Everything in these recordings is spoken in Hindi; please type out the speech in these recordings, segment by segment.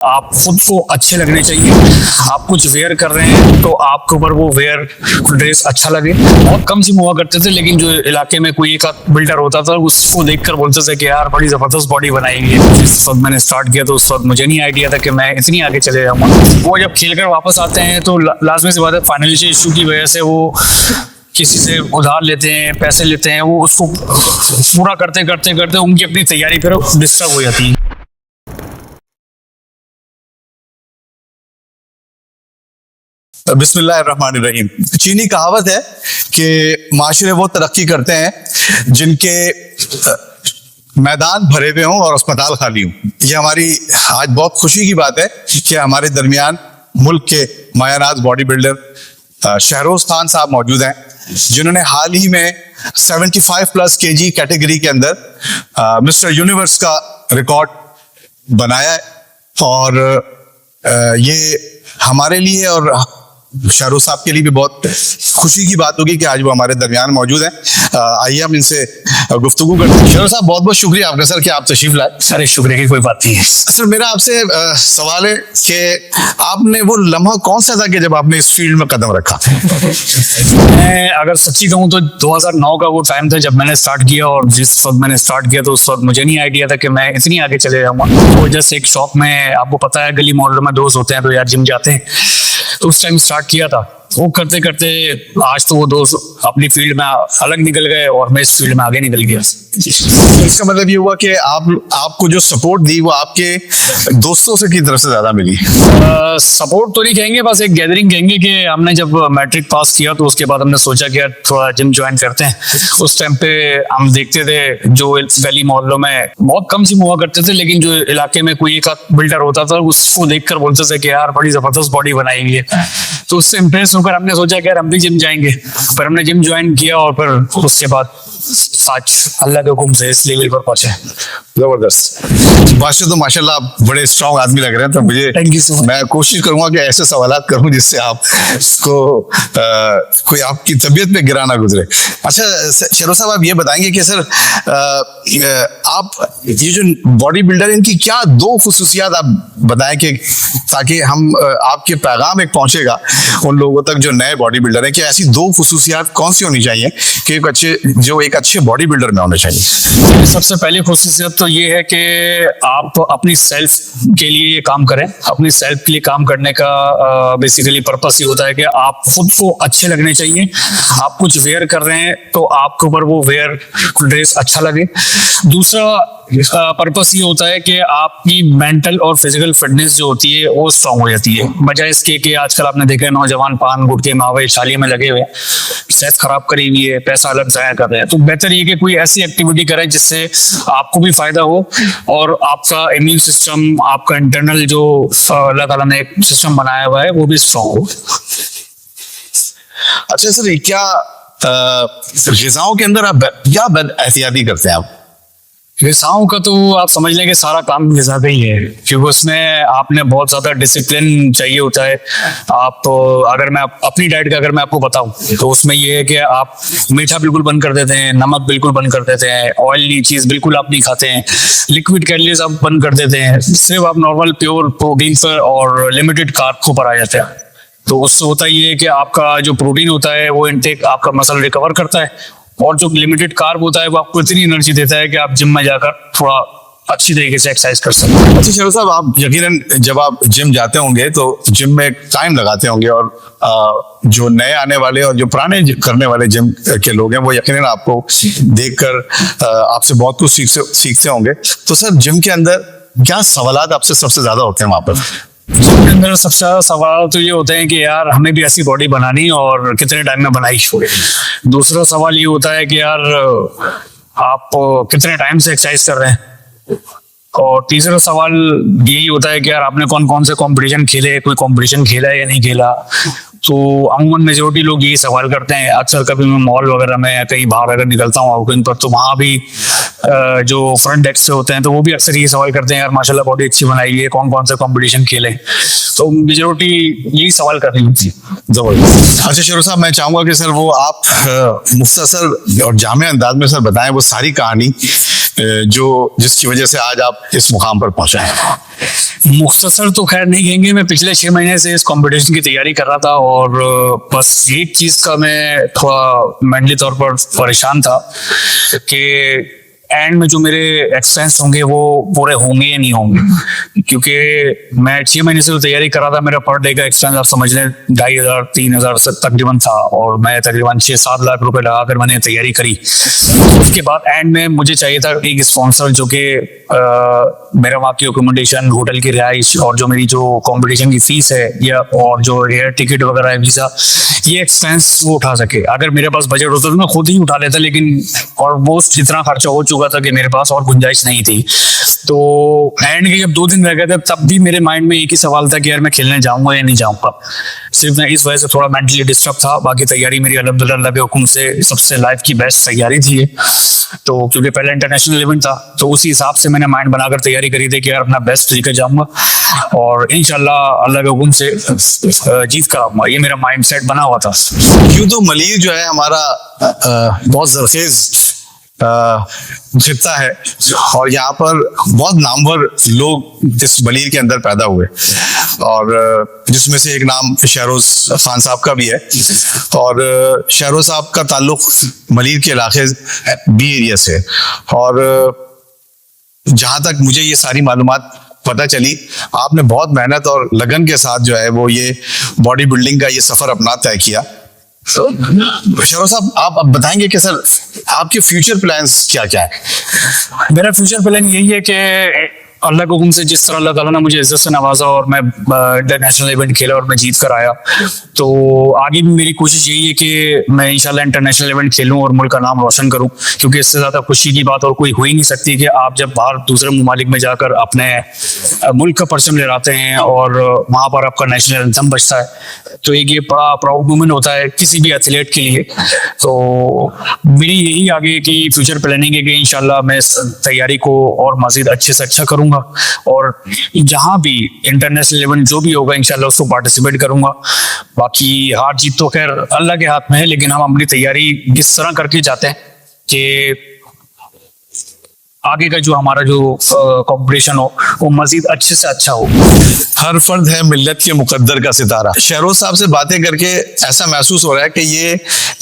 आप खुद को अच्छे लगने चाहिए। आप कुछ वेयर कर रहे हैं तो आपके ऊपर वो वेयर ड्रेस अच्छा लगे। बहुत कम सी हुआ करते थे, लेकिन जो इलाके में कोई एक बिल्डर होता था उसको देखकर बोलते थे कि यार बड़ी जबरदस्त बॉडी बनाई है। जिस वक्त मैंने स्टार्ट किया तो उस वक्त मुझे नहीं आइडिया था कि मैं इतनी आगे चले जाऊंगा। वो जब खेलकर वापस आते हैं तो लाजमी सी बात है, फाइनेंशियल इशू की वजह से वो किसी से उधार लेते हैं, पैसे लेते हैं, वो उसको पूरा करते करते करते उनकी अपनी तैयारी फिर डिस्टर्ब हो जाती है। बिस्मिल्लाहिर्रहमानिर्रहीम। चीनी कहावत है कि माशरे वो तरक्की करते हैं जिनके मैदान भरे हुए हों और अस्पताल खाली हों। ये हमारी आज बहुत खुशी की बात है कि हमारे दरमियान मुल्क के मायानाज बॉडी बिल्डर शहरोज खान साहब मौजूद हैं, जिन्होंने हाल ही में 75+ kg कैटेगरी के अंदर मिस्टर यूनिवर्स का रिकॉर्ड बनाया है। और ये हमारे लिए और शाहरुख साहब के लिए भी बहुत खुशी की बात होगी कि आज वो हमारे दरमियान मौजूद हैं। आइए हम इनसे गुफ्तगू करते हैं। शाहरुख साहब, बहुत बहुत शुक्रिया आपका सर कि आप तशरीफ लाए। अरे शुक्रिया की कोई बात नहीं है। सर, मेरा आपसे सवाल है कि आपने वो लम्हा कौन सा था कि जब आपने इस फील्ड में कदम रखा? मैं अगर सच्ची कहूँ तो 2009 का वो टाइम था जब मैंने स्टार्ट किया, और जिस वक्त मैंने स्टार्ट किया तो उस वक्त मुझे नहीं आइडिया था कि मैं इतनी आगे चले जाऊंगा। तो जैसे एक शॉप में, आपको पता है गली मोहल्लों में दोस्त होते हैं तो यार जिम जाते हैं, तो उस टाइम स्टार्ट किया था। वो करते करते आज तो वो दोस्त अपनी फील्ड में अलग निकल गए और मैं इस फील्ड में आगे निकल गया। इसका मतलब ये हुआ कि आपको जो सपोर्ट दी वो आपके दोस्तों से की तरफ से ज्यादा मिली? सपोर्ट तो नहीं कहेंगे, बस एक गैदरिंग कहेंगे कि हमने जब मैट्रिक पास किया तो उसके बाद हमने सोचा कि यार थोड़ा जिम ज्वाइन करते हैं। उस टाइम पे हम देखते थे जो गली मोहल्लों में बहुत कम जिम हुआ करते थे, लेकिन जो इलाके में कोई एक बिल्डर होता था उसको देखकर बोलते थे कि यार बड़ी जबरदस्त बॉडी बनाई हुई है। तो उससे इम्प्रेस होकर हमने सोचा कि यार हम भी जिम जाएंगे। पर हमने जिम ज्वाइन किया और फिर उसके बाद आज अल्लाह के हुक्म से इस लेवल पर पहुंचे। जबरदस्त बादशाह, तो माशाल्लाह आप बड़े स्ट्रॉन्ग आदमी लग रहे हैं। तो मुझे थैंक यू सो मच। मैं कोशिश करूंगा कि ऐसे सवालात करूं जिससे आप इसको कोई आपकी तबीयत में गिरा ना गुजरे। अच्छा शेरो साहब, आप ये बताएंगे कि सर आप ये जो बॉडी बिल्डर, इनकी क्या दो खुसूसियात आप बताएं कि ताकि हम आपके पैगाम एक पहुंचेगा उन लोगों तक जो नए बॉडी बिल्डर हैं, कि ऐसी दो खुसूसियात कौन सी होनी चाहिए कि एक अच्छे बॉडी बिल्डर में होने चाहिए? सबसे पहली खुसूसियत तो ये है कि आप अपनी सेल्फ के लिए ये काम करें। अपनी सेल्फ के लिए काम करने का बेसिकली पर्पस ये होता है कि आप खुद को अच्छे लगने चाहिए। आप कुछ वेयर कर रहे हैं तो आपके ऊपर वो वेयर ड्रेस अच्छा लगे। दूसरा पर्पस ये होता है कि आपकी मेंटल और फिजिकल फिटनेस जो होती है वो स्ट्रांग हो जाती है। बजाय इसके कि आजकल आपने देखा है नौजवान पान गुटके मावे शालिया में लगे हुए, सेहत खराब करी हुई है, पैसा अलग जाया कर रहे हैं। तो बेहतर ये कि कोई ऐसी एक्टिविटी करें जिससे आपको भी फायदा हो और आपका इम्यून सिस्टम, आपका इंटरनल जो अल्लाह ताला ने एक सिस्टम बनाया हुआ है वो भी स्ट्रांग हो। अच्छा सर, क्या ग़िज़ाओं के अंदर आप क्या एहतियाती करते हैं? आप ग़िज़ाओं का तो आप समझ लें कि सारा काम ग़िज़ा का ही है, क्योंकि उसमें आपने बहुत ज़्यादा डिसिप्लिन चाहिए होता है। आप अगर मैं अपनी डाइट का अगर मैं आपको बताऊं तो उसमें ये है कि आप मीठा बिल्कुल बंद कर देते हैं, नमक बिल्कुल बंद कर देते हैं, ऑयली चीज़ बिल्कुल आप नहीं खाते हैं, लिक्विड कैलोरीज आप बंद कर देते हैं, सिर्फ आप नॉर्मल प्योर प्रोटीन पर और लिमिटेड कार्ब को पर आ जाते हैं। तो उससे होता ये है कि आपका जो प्रोटीन होता है वो इनटेक आपका मसल रिकवर करता है, और जो लिमिटेड कार्ब होता है वो आपको इतनी एनर्जी देता है कि आप जिम में जाकर थोड़ा अच्छी तरीके से एक्सरसाइज कर सकते हैं। अच्छा शेरो साहब, आप यकीनन जब आप जिम जाते होंगे तो जिम में टाइम लगाते होंगे, और जो नए आने वाले और जो पुराने करने वाले जिम के लोग हैं वो यकीनन आपको देखकर आपसे बहुत कुछ सीखते होंगे। तो सर, जिम के अंदर क्या सवालात आपसे सबसे ज्यादा होते हैं वहां पर? जिम के अंदर सबसे ज्यादा सवाल तो ये होते हैं कि यार हमें भी ऐसी बॉडी बनानी और कितने टाइम में बनाई। दूसरा सवाल ये होता है कि यार आप कितने टाइम से एक्सरसाइज कर रहे हैं। और तीसरा सवाल यही होता है कि यार आपने कौन कौन से कंपटीशन खेले, कोई कंपटीशन खेला है या नहीं खेला। तो अमूमन मेजोरिटी लोग यही सवाल करते हैं। अक्सर कभी मैं मॉल वगैरह में या कहीं बाहर अगर निकलता हूँ आउटिंग पर, तो वहाँ भी जो फ्रंट डेस्क से होते हैं तो वो भी अक्सर ये सवाल करते हैं यार माशाल्लाह बॉडी अच्छी बनाई है, कौन कौन से कंपटीशन खेले। तो मेजोरिटी यही सवाल कर रही होती है। जबरदस्त। अच्छा शेरो साहब, मैं चाहूंगा कि सर वो आप मुख्तसर और जामे अंदाज में सर बताएं वो सारी कहानी जिसकी वजह से आज आप इस मुकाम पर पहुंचे हैं? मुख्तसर तो खैर नहीं कहेंगे, मैं पिछले 6 महीने से इस कंपटीशन की तैयारी कर रहा था और बस एक चीज़ का मैं थोड़ा मेंटली तौर पर परेशान था कि एंड में जो मेरे एक्सपेंस होंगे वो पूरे होंगे या नहीं होंगे, क्योंकि मैं 6 महीने से तो तैयारी कर रहा था। मेरा पर डे का एक्सपेंस आप समझ लें 2,500 3,000 से तकरीबन था और मैं तकरीबन 6-7 लाख रुपए लगाकर मैंने तैयारी करी। उसके बाद एंड में मुझे चाहिए था एक स्पॉन्सर जो कि मेरा वहाँ की अकोमोडेशन, होटल की रिहाइश और जो मेरी जो कॉम्पिटिशन की फीस है या और जो एयर टिकट वगैरह है, वीज़ा, ये एक्सपेंस वो उठा सके। अगर मेरे पास बजट होता तो मैं खुद ही उठा लेता, लेकिन ऑलमोस्ट इतना खर्चा हो चुका था कि मेरे पास और गुंजाइश नहीं थी। तो एंड के जब 2 दिन रह गए थे तब भी मेरे माइंड में एक ही सवाल था कि यार मैं खेलने जाऊंगा या नहीं जाऊंगा। सिर्फ मैं इस वजह से थोड़ा मेंटली डिस्टर्ब था। बाकी तैयारी मेरी अल्हम्दुलिल्लाह अल्लाह के हुक्म से सबसे लाइफ की बेस्ट तैयारी थी ये। तो क्योंकि पहले इंटरनेशनल इवेंट था तो उसी हिसाब से मैंने माइंड बनाकर तैयारी करी थी कि यार अपना बेस्ट लेकर जाऊंगा और इंशाल्लाह अल्लाह के हुक्म से जीत कर आऊंगा। ये मेरा माइंड सेट बना हुआ था। यूं तो मलिर जो है हमारा बहुत जरखेज खित्ता है और यहाँ पर बहुत नामवर लोग इस मलिर के अंदर पैदा हुए और जिसमें से एक नाम शहरोज खान साहब का भी है और शहरोज साहब का ताल्लुक मलिर के इलाके बी एरिया से। और जहाँ तक मुझे ये सारी मालूमात पता चली, आपने बहुत मेहनत और लगन के साथ जो है वो ये बॉडी बिल्डिंग का ये सफर अपना तय किया। शहरोज साहब, आप अब बताएंगे कि सर आपके फ्यूचर प्लान्स क्या क्या है? मेरा फ्यूचर प्लान यही है कि अल्लाह के हुक्म से जिस तरह अल्लाह ताला ने मुझे इज्जत से नवाजा और मैं इंटरनेशनल इवेंट खेला और मैं जीत कर आया, तो आगे भी मेरी कोशिश यही है कि मैं इंशाल्लाह इंटरनेशनल इवेंट खेलूं और मुल्क का नाम रोशन करूं, क्योंकि इससे ज़्यादा खुशी की बात और कोई हो ही नहीं सकती कि आप जब बाहर दूसरे ममालिक में जाकर अपने मुल्क का परचम लहराते हैं और वहाँ पर आपका नेशनल एंथम बजता है, तो एक ये बड़ा प्राउड मोमेंट होता है किसी भी एथलीट के लिए। तो मेरी यही आगे की फ्यूचर प्लानिंग है कि इंशाल्लाह मैं इस तैयारी को और मज़ीद अच्छे से अच्छा करूँगा और जहां भी इंटरनेशनल इवेंट जो भी होगा इंशाल्लाह उसको पार्टिसिपेट करूंगा। बाकी हार जीत तो खैर अल्लाह के हाथ में है, लेकिन हम अपनी तैयारी इस तरह करके जाते हैं कि आगे का जो हमारा जो कंपटीशन हो वो मजीद अच्छे से अच्छा हो। हर फर्द है मिल्लत के मुकद्दर का सितारा। शहरोज साहब से बातें करके ऐसा महसूस हो रहा है कि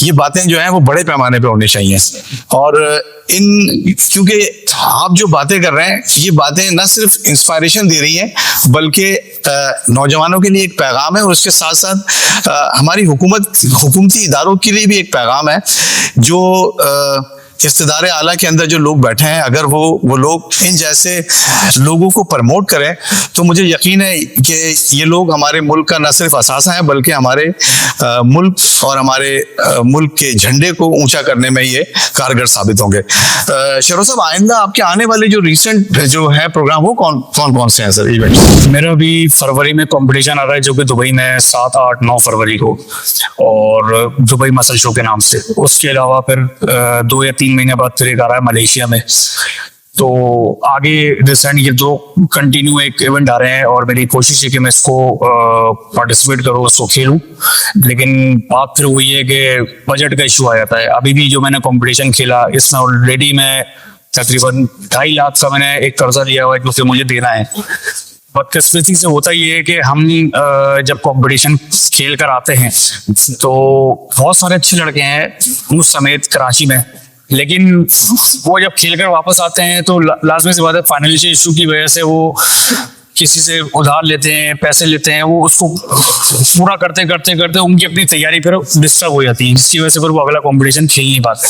ये बातें जो हैं वो बड़े पैमाने पे होनी चाहिए और क्योंकि आप जो बातें कर रहे हैं ये बातें न सिर्फ इंस्पायरेशन दे रही हैं बल्कि नौजवानों के लिए एक पैगाम है और उसके साथ साथ हमारी हुकूमती इदारों के लिए भी एक पैगाम है। जो इक़्तिदार आला के अंदर जो लोग बैठे हैं, अगर वो लोग इन जैसे लोगों को प्रमोट करें तो मुझे यकीन है कि ये लोग हमारे मुल्क का न सिर्फ असासा है बल्कि हमारे मुल्क और हमारे मुल्क के झंडे को ऊंचा करने में ये कारगर साबित होंगे। शहरोज साहब, आइंदा आपके आने वाले जो रिसेंट जो है प्रोग्राम वो कौन से हैं सर इवेंट? मेरा भी फरवरी में कंपटीशन आ रहा है जो कि दुबई में 7, 8, 9 फरवरी को और दुबई मसल शो के नाम से। उसके अलावा फिर 2 या 3 महीने बाद फिर एक आ रहा है मलेशिया में। तो आगे रिसेंट ये 2 कंटिन्यू एक इवेंट आ रहे हैं और मेरी कोशिश है कि मैं इसको पार्टिसिपेट करूँ, उसको खेलूँ। लेकिन बात फिर वही है कि बजट का इशू आ जाता है। अभी भी जो मैंने कंपटीशन खेला इसमें ऑलरेडी मैं तकरीबन 2.5 लाख का मैंने एक कर्जा लिया हुआ है जो कि मुझे देना है। बदकिस्मती से होता ये है कि हम जब कंपटीशन खेल कर आते हैं तो बहुत सारे अच्छे लड़के हैं मुझ समेत कराची में, लेकिन वो जब खेल कर वापस आते हैं तो लाजमी सी बात है फाइनेंशियल इशू की वजह से वो किसी से उधार लेते हैं, पैसे लेते हैं, वो उसको पूरा करते करते उनकी अपनी तैयारी फिर डिस्टर्ब हो जाती है, जिसकी वजह से फिर वो अगला कंपटीशन खेल नहीं पाते।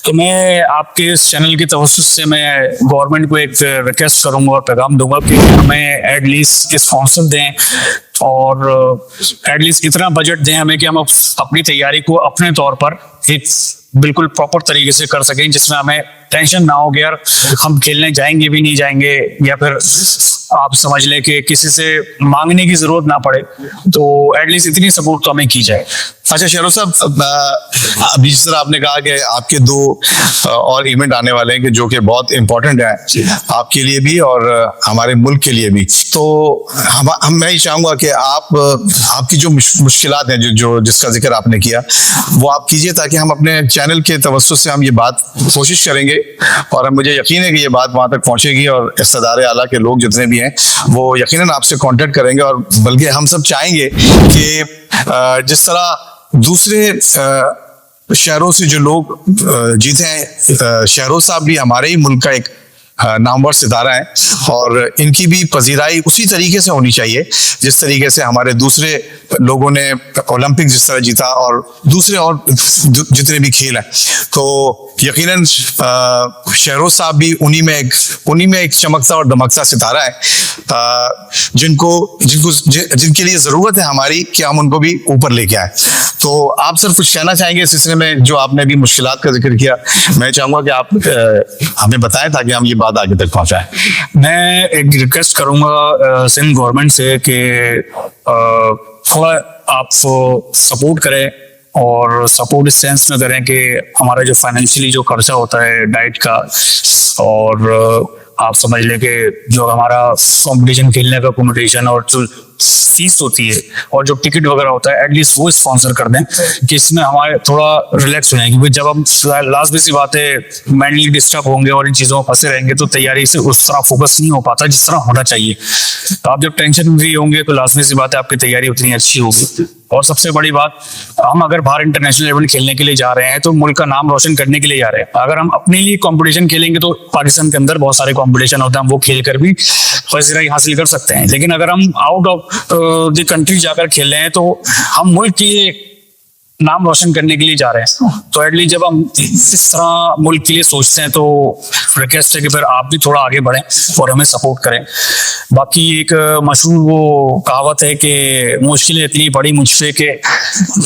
तो मैं आपके इस चैनल की तवज्जुह से मैं गवर्नमेंट को एक रिक्वेस्ट करूंगा और पैगाम दूंगा कि हमें एटलीस्ट स्पॉन्सर दें और एटलीस्ट इतना बजट दें हमें कि हम अपनी तैयारी को अपने तौर पर एक बिल्कुल प्रॉपर तरीके से कर सकें, जिसमें हमें टेंशन ना हो कि यार हम खेलने जाएंगे भी नहीं जाएंगे, या फिर आप समझ लें कि किसी से मांगने की जरूरत ना पड़े। तो एटलीस्ट इतनी सपोर्ट तो हमें की जाए। अच्छा शहरोज साहब, अभी जिस तरह आपने कहा कि आपके 2 और इवेंट आने वाले हैं कि जो कि बहुत इम्पोर्टेंट है आपके लिए भी और हमारे मुल्क के लिए भी, तो मैं ही चाहूँगा कि आपकी जो मुश्किलात हैं जो जिसका जिक्र आपने किया वो आप कीजिए ताकि हम अपने चैनल के तवज्जुह से हम ये बात कोशिश करेंगे और मुझे यकीन है कि ये बात वहाँ तक पहुँचेगी और इक़्तिदार आला के लोग जितने भी हैं वो यकीनन आपसे कांटेक्ट करेंगे। और बल्कि हम सब चाहेंगे कि जिस तरह दूसरे शहरों से जो लोग जीते हैं, शहरों साहब भी हमारे ही मुल्क का एक नामवर सितारा है और इनकी भी पजीराई उसी तरीके से होनी चाहिए जिस तरीके से हमारे दूसरे लोगों ने ओलंपिक जिस तरह जीता और दूसरे और जितने भी खेल हैं। तो यकीनन शहरोज साहब भी उन्हीं में एक चमकता और दमकता सितारा है जिनके लिए ज़रूरत है हमारी कि हम उनको भी ऊपर लेके आए। तो आप सर कुछ कहना चाहेंगे इस सिलसिले में? जो आपने भी मुश्किलात का जिक्र किया, मैं चाहूँगा कि आप हमें बताएं ताकि हम ये बात आगे तक पहुँचाएं। मैं एक रिक्वेस्ट करूँगा सिंध गवर्नमेंट से कि थोड़ा आप सपोर्ट करें और सपोर्ट इस सेंस में करें कि हमारा जो फाइनेंशियली जो खर्चा होता है डाइट का, और आप समझ लें कि जो हमारा कंपटीशन खेलने का कॉम्पिटिशन और जो फीस होती है और जो टिकट वगैरह होता है एटलीस्ट वो स्पॉन्सर कर दें कि इसमें हमारे थोड़ा रिलैक्स हो जाए। क्योंकि जब हम लास्ट भी सी बात है मेंटली डिस्टर्ब होंगे और इन चीज़ों में फंसे रहेंगे तो तैयारी से उस तरह फोकस नहीं हो पाता जिस तरह होना चाहिए। तो आप जब टेंशन फ्री होंगे तो लाजमी सी बात है आपकी तैयारी उतनी अच्छी होगी। और सबसे बड़ी बात, हम अगर बाहर इंटरनेशनल लेवल खेलने के लिए जा रहे हैं तो मुल्क का नाम रोशन करने के लिए जा रहे हैं। अगर हम अपने लिए कंपटीशन खेलेंगे तो पाकिस्तान के अंदर बहुत सारे कंपटीशन होते हैं, हम वो खेल कर भी फजीलाई हासिल कर सकते हैं। लेकिन अगर हम आउट ऑफ द कंट्री जाकर खेल रहे हैं तो हम मुल्क के नाम रोशन करने के लिए जा रहे हैं। तो एटलीस्ट जब हम इस तरह मुल्क के लिए सोचते हैं तो रिक्वेस्ट है कि फिर आप भी थोड़ा आगे बढ़ें और हमें सपोर्ट करें। बाकी एक मशहूर वो कहावत है कि मुश्किलें इतनी बड़ी मुझसे कि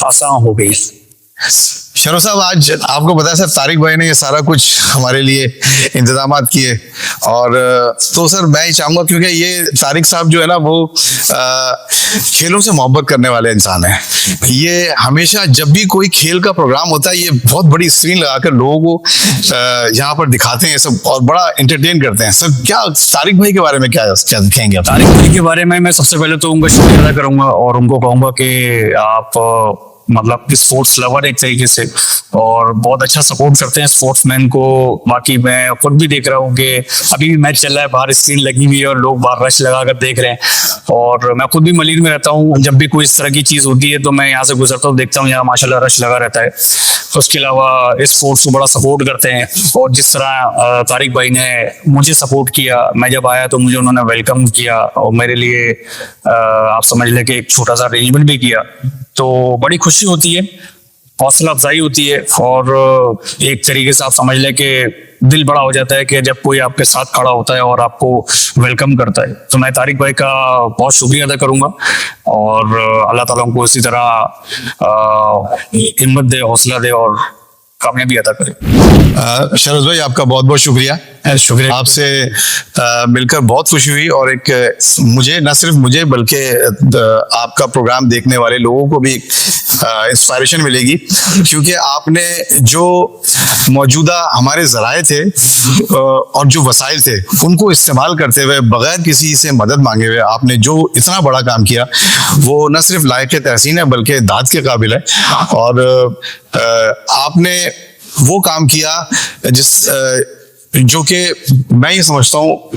आसान हो गई। शरो साहब, आज आपको पता है सर तारिक भाई ने ये सारा कुछ हमारे लिए इंतजामात किए और तो सर मैं ही चाहूँगा, क्योंकि ये तारिक साहब जो है ना वो खेलों से मोहब्बत करने वाले इंसान हैं। ये हमेशा जब भी कोई खेल का प्रोग्राम होता है ये बहुत बड़ी स्क्रीन लगाकर लोगों को यहाँ पर दिखाते हैं सब और बड़ा एंटरटेन करते हैं। सर क्या तारिक भाई के बारे में क्या कहेंगे आप? तारिक भाई के बारे में मैं सबसे पहले तो उनका शुक्रिया अदा करूँगा और उनको कहूँगा कि आप मतलब स्पोर्ट्स लवर एक तरीके से और बहुत अच्छा सपोर्ट करते हैं स्पोर्ट्समैन को। बाकी मैं खुद भी देख रहा हूँ कि अभी भी मैच चल रहा है, बाहर स्क्रीन लगी हुई है और लोग बाहर रश लगा कर देख रहे हैं। और मैं खुद भी मलिर में रहता हूँ, जब भी कोई इस तरह की चीज़ होती है तो मैं यहाँ से गुजरता हूँ, देखता हूँ यहाँ माशाल्लाह रश लगा रहता है। उसके अलावा इस स्पोर्ट्स को बड़ा सपोर्ट करते हैं और जिस तरह तारिक भाई ने मुझे सपोर्ट किया, मैं जब आया तो मुझे उन्होंने वेलकम किया और मेरे लिए आप समझ लें कि एक छोटा सा अरेंजमेंट भी किया। तो बड़ी खुशी होती है, हौसला अफजाई होती है और एक तरीके से आप समझ लें कि दिल बड़ा हो जाता है कि जब कोई आपके साथ खड़ा होता है और आपको वेलकम करता है। तो मैं तारिक भाई का बहुत शुक्रिया अदा करूंगा और अल्लाह ताला उनको इसी तरह हिम्मत दे, हौसला दे और कामयाबी अदा करे। शरद भाई आपका बहुत बहुत शुक्रिया। आपसे मिलकर बहुत खुशी हुई और एक मुझे, न सिर्फ मुझे बल्कि आपका प्रोग्राम देखने वाले लोगों को भी इंस्पायरेशन मिलेगी, क्योंकि आपने जो मौजूदा हमारे ज़राए थे और जो वसाइल थे उनको इस्तेमाल करते हुए बगैर किसी से मदद मांगे हुए आपने जो इतना बड़ा काम किया वो न सिर्फ लायक तहसीन है बल्कि दाद के काबिल है। और आपने वो काम किया जो कि मैं ये समझता हूँ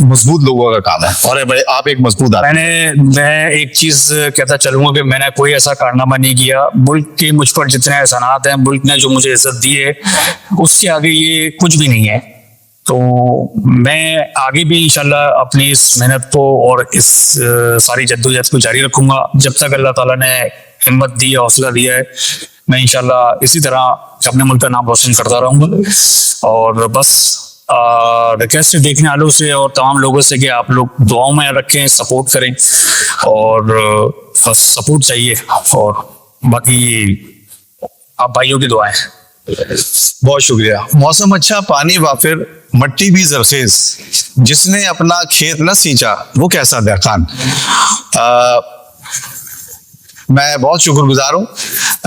मजबूत लोगों का काम है और आप एक मजबूत आदमी। मैं एक चीज कहता चलूंगा कि मैंने कोई ऐसा कारनामा नहीं किया। मुल्क के मुझ पर जितने एहसानात हैं, मुल्क ने जो मुझे इज्जत दी है, उसके आगे ये कुछ भी नहीं है। तो मैं आगे भी इंशाल्लाह अपनी इस मेहनत को और इस सारी जद्दोजहद को जारी रखूंगा जब तक अल्लाह ताला ने हिम्मत दी है, हौसला दिया है। मैं इंशाल्लाह इसी तरह अपने मुल्क का नाम रोशन करता रहूंगा और बस रिक्वेस्ट देखने वालों से और तमाम लोगों से कि आप लोग दुआओं में रखें, सपोर्ट करें और बस सपोर्ट चाहिए और बाकी आप भाइयों की दुआएं। बहुत शुक्रिया। मौसम अच्छा, पानी वाफिर, मट्टी भी जरखेज, जिसने अपना खेत न सींचा वो कैसा दहकान। मैं बहुत शुक्रगुजार हूँ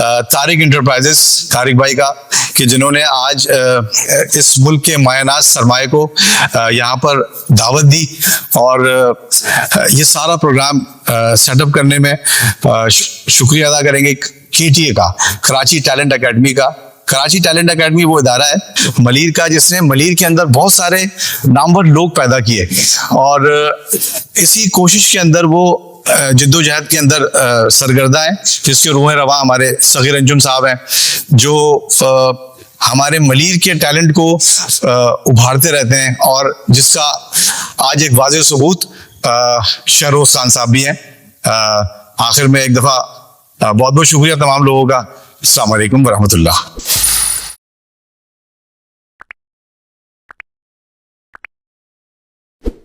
तारिक इंटरप्राइजेस, तारिक भाई का, कि जिन्होंने आज इस मुल्क के मायनाज सरमाए को यहाँ पर दावत दी और ये सारा प्रोग्राम सेटअप करने में शुक्रिया अदा करेंगे KTA का, कराची टैलेंट एकेडमी का, कराची टैलेंट एकेडमी वो इदारा है मलीर का जिसने मलीर के अंदर बहुत सारे नामवर लोग पैदा किए, और इसी कोशिश के अंदर वो जिद्दोजहद के अंदर सरगर्दा है, जिसके रूह रवा हमारे सगीर अंजुम साहब हैं, जो हमारे मलीर के टैलेंट को उभारते रहते हैं, और जिसका आज एक वाज़ेह सबूत शहरोज खान साहब भी हैं। आखिर में एक दफ़ा बहुत बहुत शुक्रिया तमाम लोगों का। अस्सलाम वालेकुम वरहमतुल्लाह।